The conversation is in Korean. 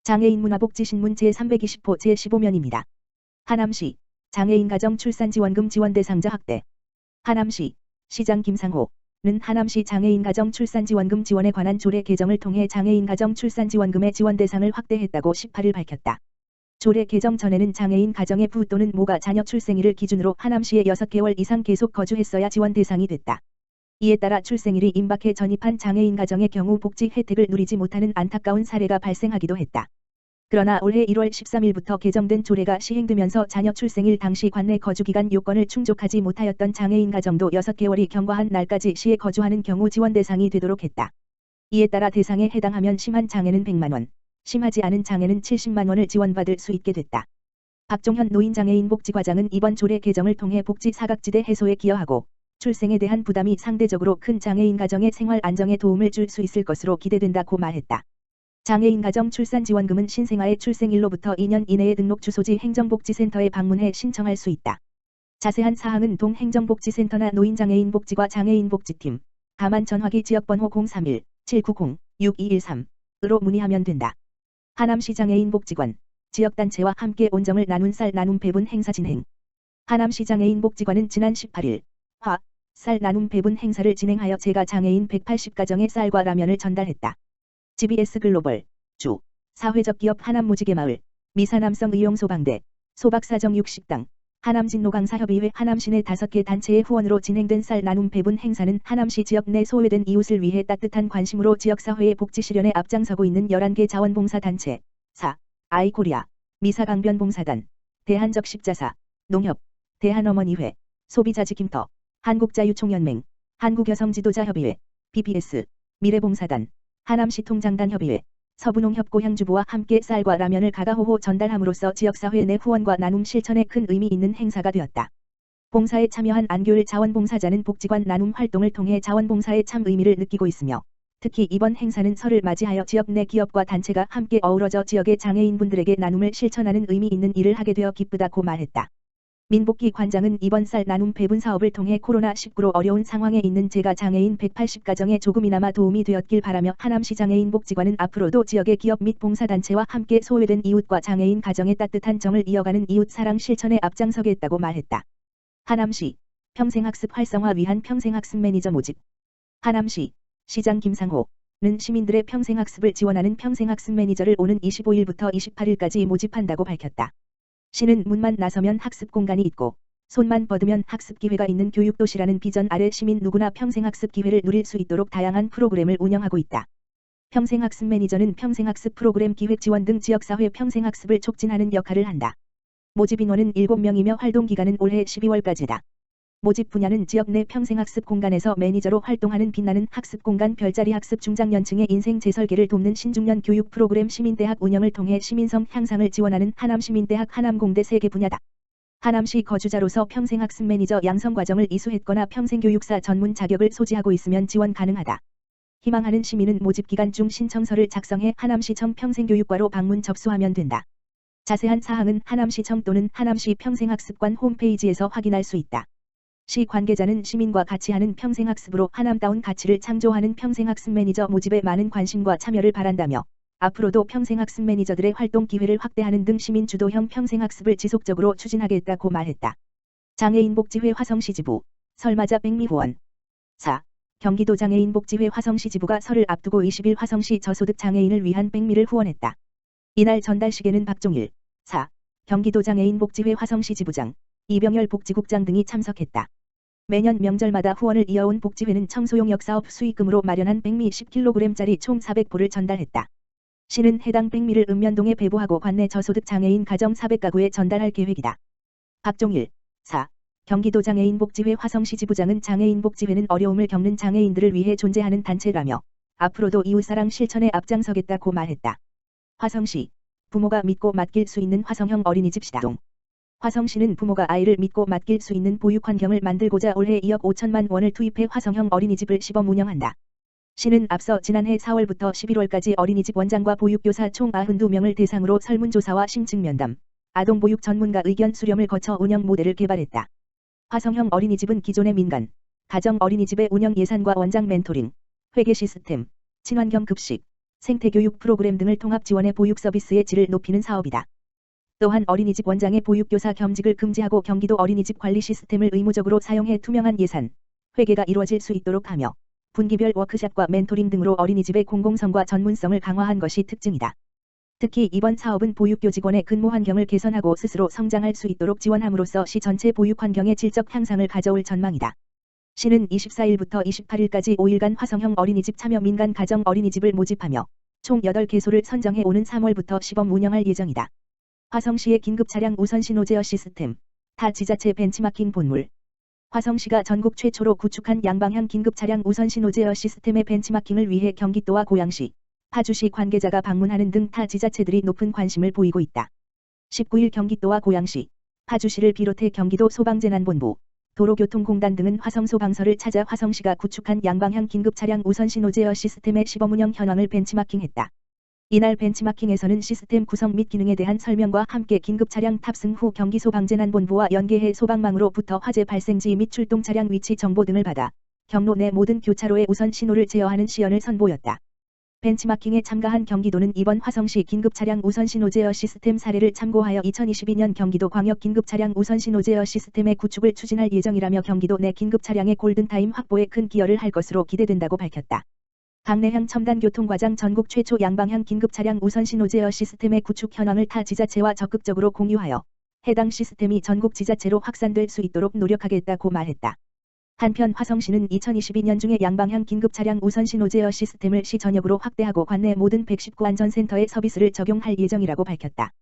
장애인 문화복지신문 제320호 제15면입니다. 하남시 장애인 가정 출산지원금 지원 대상자 확대. 하남시 시장 김상호는 하남시 장애인 가정 출산지원금 지원에 관한 조례 개정을 통해 장애인 가정 출산지원금의 지원 대상을 확대했다고 18일 밝혔다. 조례 개정 전에는 장애인 가정의 부 또는 모가 자녀 출생일을 기준으로 하남시에 6개월 이상 계속 거주했어야 지원 대상이 됐다. 이에 따라 출생일이 임박해 전입한 장애인 가정의 경우 복지 혜택을 누리지 못하는 안타까운 사례가 발생하기도 했다. 그러나 올해 1월 13일부터 개정된 조례가 시행되면서 자녀 출생일 당시 관내 거주기간 요건을 충족하지 못하였던 장애인 가정도 6개월이 경과한 날까지 시에 거주하는 경우 지원 대상이 되도록 했다. 이에 따라 대상에 해당하면 심한 장애는 100만원, 심하지 않은 장애는 70만원을 지원받을 수 있게 됐다. 박종현 노인장애인 복지과장은 이번 조례 개정을 통해 복지 사각지대 해소에 기여하고 출생에 대한 부담이 상대적으로 큰 장애인 가정의 생활 안정에 도움을 줄 수 있을 것으로 기대된다고 말했다. 장애인 가정 출산지원금은 신생아의 출생일로부터 2년 이내에 등록 주소지 행정복지센터에 방문해 신청할 수 있다. 자세한 사항은 동 행정복지센터나 노인장애인복지과 장애인복지팀, 가만 전화기 지역번호 031-790-6213으로 문의하면 된다. 하남시 장애인복지관, 지역단체와 함께 온정을 나눈 쌀 나눔 배분 행사 진행. 하남시 장애인복지관은 지난 18일 쌀 나눔 배분 행사를 진행하여 제가 장애인 180가정의 쌀과 라면을 전달했다. GBS 글로벌 주 사회적 기업 하남무지개마을 미사남성 의용소방대 소박사정육식당 하남진노강사협의회 하남시내 5개 단체의 후원으로 진행된 쌀 나눔 배분 행사는 하남시 지역 내 소외된 이웃을 위해 따뜻한 관심으로 지역사회의 복지 실현에 앞장서고 있는 11개 자원봉사단체 아이코리아 미사강변봉사단 대한적십자사 농협 대한어머니회 소비자지킴터 한국자유총연맹 한국여성지도자협의회 BBS 미래봉사단 하남시 통장단협의회 서부농협고향주부와 함께 쌀과 라면을 가가호호 전달함으로써 지역사회 내 후원과 나눔 실천에 큰 의미 있는 행사가 되었다. 봉사에 참여한 안교일 자원봉사자는 복지관 나눔 활동을 통해 자원봉사에 참 의미를 느끼고 있으며 특히 이번 행사는 설을 맞이하여 지역 내 기업과 단체가 함께 어우러져 지역의 장애인분들에게 나눔을 실천하는 의미 있는 일을 하게 되어 기쁘다고 말했다. 민복기 관장은 이번 쌀 나눔 배분 사업을 통해 코로나19로 어려운 상황에 있는 제가 장애인 180가정에 조금이나마 도움이 되었길 바라며 하남시 장애인 복지관은 앞으로도 지역의 기업 및 봉사단체와 함께 소외된 이웃과 장애인 가정의 따뜻한 정을 이어가는 이웃 사랑 실천에 앞장서겠다고 말했다. 하남시 평생학습 활성화 위한 평생학습 매니저 모집. 하남시 시장 김상호는 시민들의 평생학습을 지원하는 평생학습 매니저를 오는 25일부터 28일까지 모집한다고 밝혔다. 시는 문만 나서면 학습 공간이 있고 손만 뻗으면 학습 기회가 있는 교육도시라는 비전 아래 시민 누구나 평생학습 기회를 누릴 수 있도록 다양한 프로그램을 운영하고 있다. 평생학습 매니저는 평생학습 프로그램 기획 지원 등 지역사회 평생학습을 촉진하는 역할을 한다. 모집 인원은 7명이며 활동 기간은 올해 12월까지다. 모집 분야는 지역 내 평생학습 공간에서 매니저로 활동하는 빛나는 학습 공간 별자리 학습 중장년층의 인생 재설계를 돕는 신중년 교육 프로그램 시민대학 운영을 통해 시민성 향상을 지원하는 하남시민대학 하남공대 3개 분야다. 하남시 거주자로서 평생학습 매니저 양성 과정을 이수했거나 평생교육사 전문 자격을 소지하고 있으면 지원 가능하다. 희망하는 시민은 모집 기간 중 신청서를 작성해 하남시청 평생교육과로 방문 접수하면 된다. 자세한 사항은 하남시청 또는 하남시 평생학습관 홈페이지에서 확인할 수 있다. 시 관계자는 시민과 같이 하는 평생학습으로 하남다운 가치를 창조하는 평생학습 매니저 모집에 많은 관심과 참여를 바란다며 앞으로도 평생학습 매니저들의 활동 기회를 확대하는 등 시민 주도형 평생학습을 지속적으로 추진하겠다고 말했다. 장애인복지회 화성시지부 설맞아 백미후원. 경기도 장애인복지회 화성시지부가 설을 앞두고 20일 화성시 저소득 장애인을 위한 백미를 후원했다. 이날 전달식에는 박종일 경기도 장애인복지회 화성시지부장 이병열 복지국장 등이 참석했다. 매년 명절마다 후원을 이어온 복지회는 청소용역 사업 수익금으로 마련한 백미 10kg짜리 총 400보를 전달했다. 시는 해당 백미를 읍면동에 배부하고 관내 저소득 장애인 가정 400가구에 전달할 계획이다. 박종일 경기도 장애인복지회 화성시지부장은 장애인복지회는 어려움을 겪는 장애인들을 위해 존재하는 단체라며 앞으로도 이웃사랑 실천에 앞장서겠다고 말했다. 화성시 부모가 믿고 맡길 수 있는 화성형 어린이집 시동. 화성시는 부모가 아이를 믿고 맡길 수 있는 보육 환경을 만들고자 올해 2억 5천만 원을 투입해 화성형 어린이집을 시범 운영한다. 시는 앞서 지난해 4월부터 11월까지 어린이집 원장과 보육교사 총 92명을 대상으로 설문조사와 심층 면담, 아동보육 전문가 의견 수렴을 거쳐 운영 모델을 개발했다. 화성형 어린이집은 기존의 민간, 가정 어린이집의 운영 예산과 원장 멘토링, 회계 시스템, 친환경 급식, 생태교육 프로그램 등을 통합 지원해 보육 서비스의 질을 높이는 사업이다. 또한 어린이집 원장의 보육교사 겸직을 금지하고 경기도 어린이집 관리 시스템을 의무적으로 사용해 투명한 예산, 회계가 이루어질 수 있도록 하며 분기별 워크숍과 멘토링 등으로 어린이집의 공공성과 전문성을 강화한 것이 특징이다. 특히 이번 사업은 보육교 직원의 근무 환경을 개선하고 스스로 성장할 수 있도록 지원함으로써 시 전체 보육 환경의 질적 향상을 가져올 전망이다. 시는 24일부터 28일까지 5일간 화성형 어린이집 참여 민간 가정 어린이집을 모집하며 총 8개소를 선정해 오는 3월부터 시범 운영할 예정이다. 화성시의 긴급 차량 우선 신호 제어 시스템, 타 지자체 벤치마킹 본물. 화성시가 전국 최초로 구축한 양방향 긴급 차량 우선 신호 제어 시스템의 벤치마킹을 위해 경기도와 고양시, 파주시 관계자가 방문하는 등 타 지자체들이 높은 관심을 보이고 있다. 19일 경기도와 고양시, 파주시를 비롯해 경기도 소방재난본부, 도로교통공단 등은 화성소방서를 찾아 화성시가 구축한 양방향 긴급 차량 우선 신호 제어 시스템의 시범운영 현황을 벤치마킹했다. 이날 벤치마킹에서는 시스템 구성 및 기능에 대한 설명과 함께 긴급 차량 탑승 후 경기소방재난본부와 연계해 소방망으로부터 화재 발생지 및 출동 차량 위치 정보 등을 받아 경로 내 모든 교차로의 우선 신호를 제어하는 시연을 선보였다. 벤치마킹에 참가한 경기도는 이번 화성시 긴급 차량 우선 신호 제어 시스템 사례를 참고하여 2022년 경기도 광역 긴급 차량 우선 신호 제어 시스템의 구축을 추진할 예정이라며 경기도 내 긴급 차량의 골든타임 확보에 큰 기여를 할 것으로 기대된다고 밝혔다. 강내향 첨단교통과장 전국 최초 양방향 긴급 차량 우선 신호 제어 시스템의 구축 현황을 타 지자체와 적극적으로 공유하여 해당 시스템이 전국 지자체로 확산될 수 있도록 노력하겠다고 말했다. 한편 화성시는 2022년 중에 양방향 긴급 차량 우선 신호 제어 시스템을 시 전역으로 확대하고 관내 모든 119 안전센터에 서비스를 적용할 예정이라고 밝혔다.